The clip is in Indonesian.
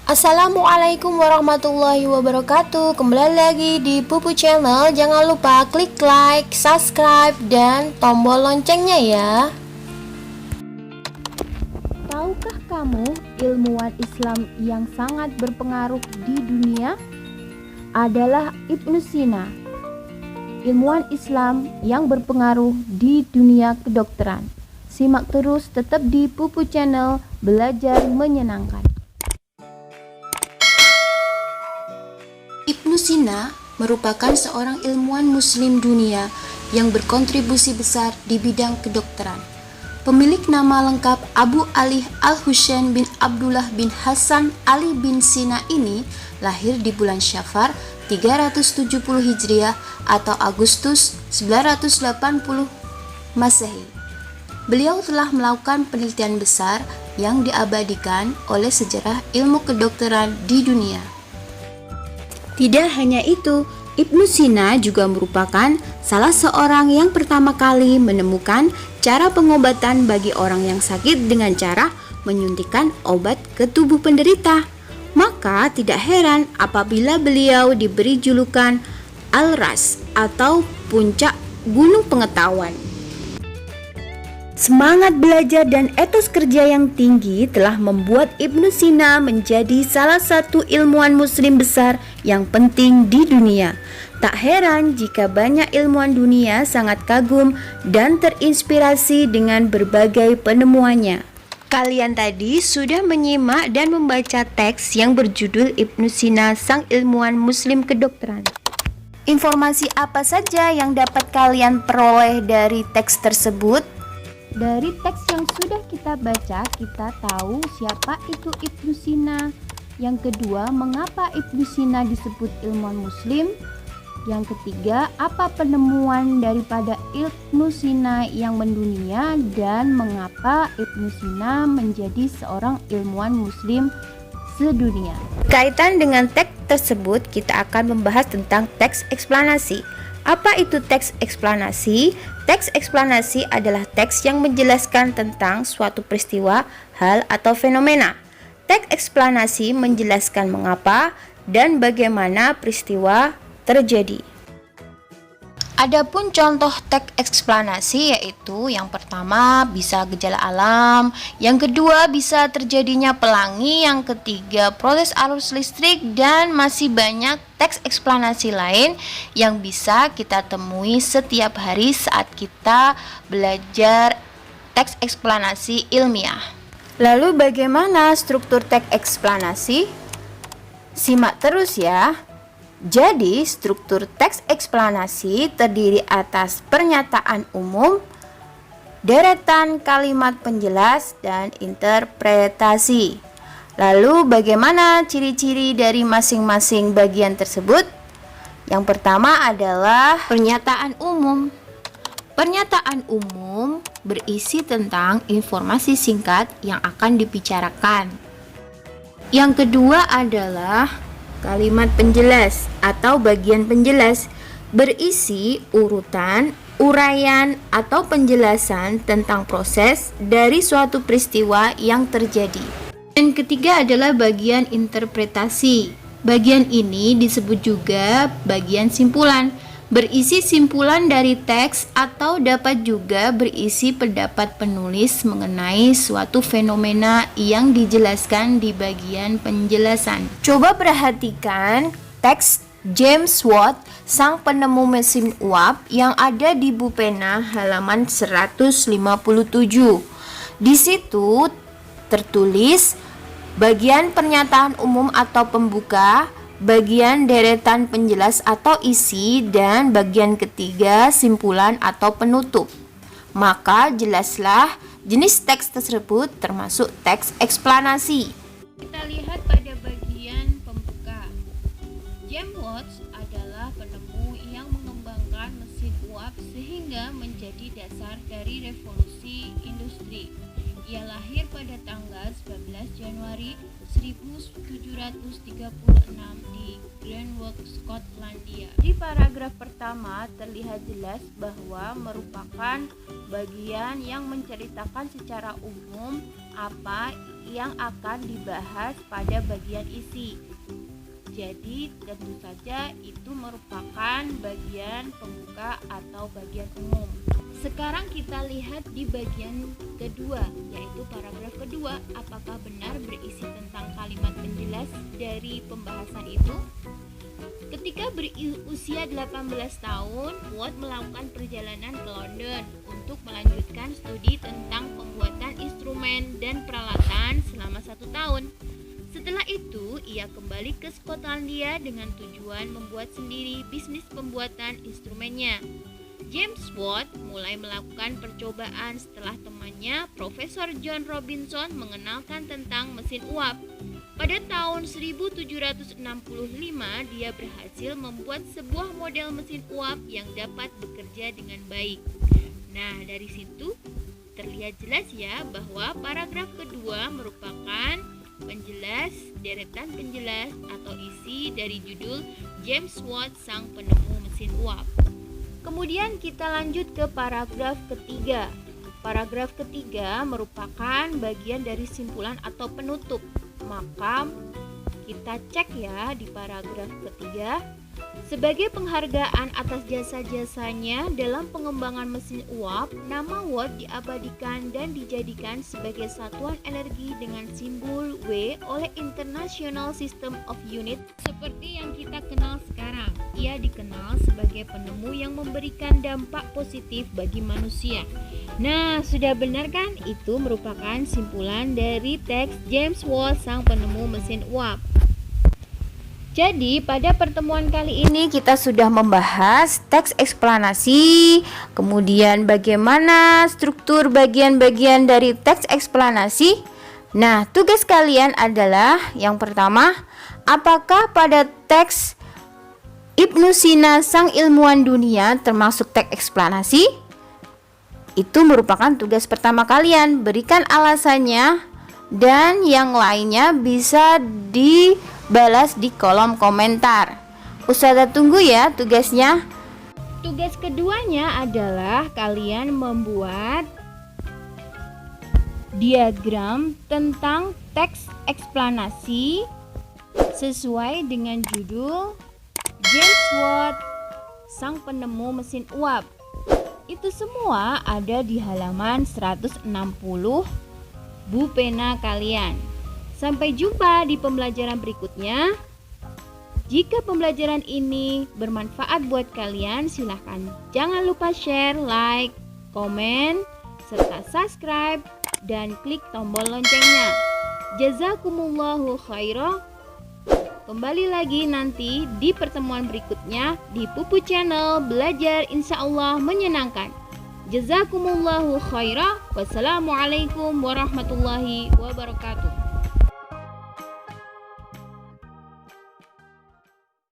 Assalamualaikum warahmatullahi wabarakatuh. Kembali lagi di Pupu Channel. Jangan lupa klik like, subscribe, dan tombol loncengnya ya. Tahukah kamu ilmuwan Islam yang sangat berpengaruh di dunia adalah Ibnu Sina, ilmuwan Islam yang berpengaruh di dunia kedokteran. Simak terus tetap di Pupu Channel, belajar menyenangkan. Ibnu Sina merupakan seorang ilmuwan muslim dunia yang berkontribusi besar di bidang kedokteran. Pemilik nama lengkap Abu Ali Al-Husain bin Abdullah bin Hasan Ali bin Sina ini lahir di bulan Syafar 370 Hijriah atau Agustus 980 Masehi. Beliau telah melakukan penelitian besar yang diabadikan oleh sejarah ilmu kedokteran di dunia. Tidak hanya itu, Ibnu Sina juga merupakan salah seorang yang pertama kali menemukan cara pengobatan bagi orang yang sakit dengan cara menyuntikkan obat ke tubuh penderita. Maka tidak heran apabila beliau diberi julukan Al-Ras atau puncak gunung pengetahuan. Semangat belajar dan etos kerja yang tinggi telah membuat Ibnu Sina menjadi salah satu ilmuwan muslim besar yang penting di dunia. Tak heran jika banyak ilmuwan dunia sangat kagum dan terinspirasi dengan berbagai penemuannya. Kalian tadi sudah menyimak dan membaca teks yang berjudul Ibnu Sina, Sang Ilmuwan Muslim Kedokteran. Informasi apa saja yang dapat kalian peroleh dari teks tersebut? Dari teks yang sudah kita baca, kita tahu siapa itu Ibnu Sina. Yang kedua, mengapa Ibnu Sina disebut ilmuwan muslim. Yang ketiga, apa penemuan daripada Ibnu Sina yang mendunia dan mengapa Ibnu Sina menjadi seorang ilmuwan muslim sedunia. Kaitan dengan teks tersebut, kita akan membahas tentang teks eksplanasi. Apa itu teks eksplanasi? Teks eksplanasi adalah teks yang menjelaskan tentang suatu peristiwa, hal, atau fenomena. Teks eksplanasi menjelaskan mengapa dan bagaimana peristiwa terjadi. Adapun contoh teks eksplanasi yaitu yang pertama bisa gejala alam, yang kedua bisa terjadinya pelangi, yang ketiga proses arus listrik, dan masih banyak teks eksplanasi lain yang bisa kita temui setiap hari saat kita belajar teks eksplanasi ilmiah. Lalu bagaimana struktur teks eksplanasi? Simak terus ya. Jadi, struktur teks eksplanasi terdiri atas pernyataan umum, deretan kalimat penjelas, dan interpretasi. Lalu, bagaimana ciri-ciri dari masing-masing bagian tersebut? Yang pertama adalah pernyataan umum. Pernyataan umum berisi tentang informasi singkat yang akan dibicarakan. Yang kedua adalah kalimat penjelas atau bagian penjelas, berisi urutan, uraian, atau penjelasan tentang proses dari suatu peristiwa yang terjadi. Dan ketiga adalah bagian interpretasi. Bagian ini disebut juga bagian simpulan, berisi simpulan dari teks atau dapat juga berisi pendapat penulis mengenai suatu fenomena yang dijelaskan di bagian penjelasan. Coba perhatikan teks James Watt, sang penemu mesin uap, yang ada di buku pena halaman 157. Di situ tertulis bagian pernyataan umum atau pembuka, bagian deretan penjelas atau isi, dan bagian ketiga simpulan atau penutup. Maka jelaslah jenis teks tersebut termasuk teks eksplanasi. Kita lihat pada bagian pembuka. James Watt adalah penemu yang mengembangkan mesin uap sehingga menjadi dasar dari revolusi industri. Ia lahir pada tanggal 19 Januari 1736 di Glenworth, Skotlandia. Di paragraf pertama terlihat jelas bahwa merupakan bagian yang menceritakan secara umum apa yang akan dibahas pada bagian isi. Jadi tentu saja itu merupakan bagian pembuka atau bagian umum. Sekarang kita lihat di bagian kedua, yaitu paragraf kedua. Apakah benar berisi tentang kalimat penjelas dari pembahasan itu? Ketika berusia 18 tahun, Watt melakukan perjalanan ke London untuk melanjutkan studi tentang pembuatan instrumen dan peralatan selama 1 tahun. Setelah itu, ia kembali ke Skotlandia dengan tujuan membuat sendiri bisnis pembuatan instrumennya. James Watt mulai melakukan percobaan setelah temannya, Profesor John Robinson, mengenalkan tentang mesin uap. Pada tahun 1765, dia berhasil membuat sebuah model mesin uap yang dapat bekerja dengan baik. Nah, dari situ terlihat jelas ya bahwa paragraf kedua merupakan penjelas, deretan penjelas atau isi dari judul James Watt Sang Penemu Mesin Uap. Kemudian kita lanjut ke paragraf ketiga. Paragraf ketiga merupakan bagian dari simpulan atau penutup. Maka kita cek ya di paragraf ketiga. Sebagai penghargaan atas jasa-jasanya dalam pengembangan mesin uap, nama Watt diabadikan dan dijadikan sebagai satuan energi dengan simbol W oleh International System of Units seperti yang kita kenal sekarang. Ia dikenal sebagai penemu yang memberikan dampak positif bagi manusia. Nah, sudah benar kan? Itu merupakan simpulan dari teks James Watt Sang Penemu Mesin Uap. Jadi pada pertemuan kali ini kita sudah membahas teks eksplanasi, kemudian bagaimana struktur bagian-bagian dari teks eksplanasi. Nah, tugas kalian adalah yang pertama, apakah pada teks Ibnu Sina Sang Ilmuwan Dunia termasuk teks eksplanasi? Itu merupakan tugas pertama kalian. Berikan alasannya dan yang lainnya bisa dibalas di kolom komentar. Ustazah tunggu ya tugasnya. Tugas keduanya adalah kalian membuat diagram tentang teks eksplanasi sesuai dengan judul James Watt Sang Penemu Mesin Uap. Itu semua ada di halaman 160 buku pena kalian. Sampai jumpa di pembelajaran berikutnya. Jika pembelajaran ini bermanfaat buat kalian, silahkan jangan lupa share, like, komen, serta subscribe dan klik tombol loncengnya. Jazakumullahu khairan. Kembali lagi nanti di pertemuan berikutnya di Pupu Channel Belajar Insyaallah Menyenangkan. Jazakumullahu khairan. Wassalamualaikum warahmatullahi wabarakatuh.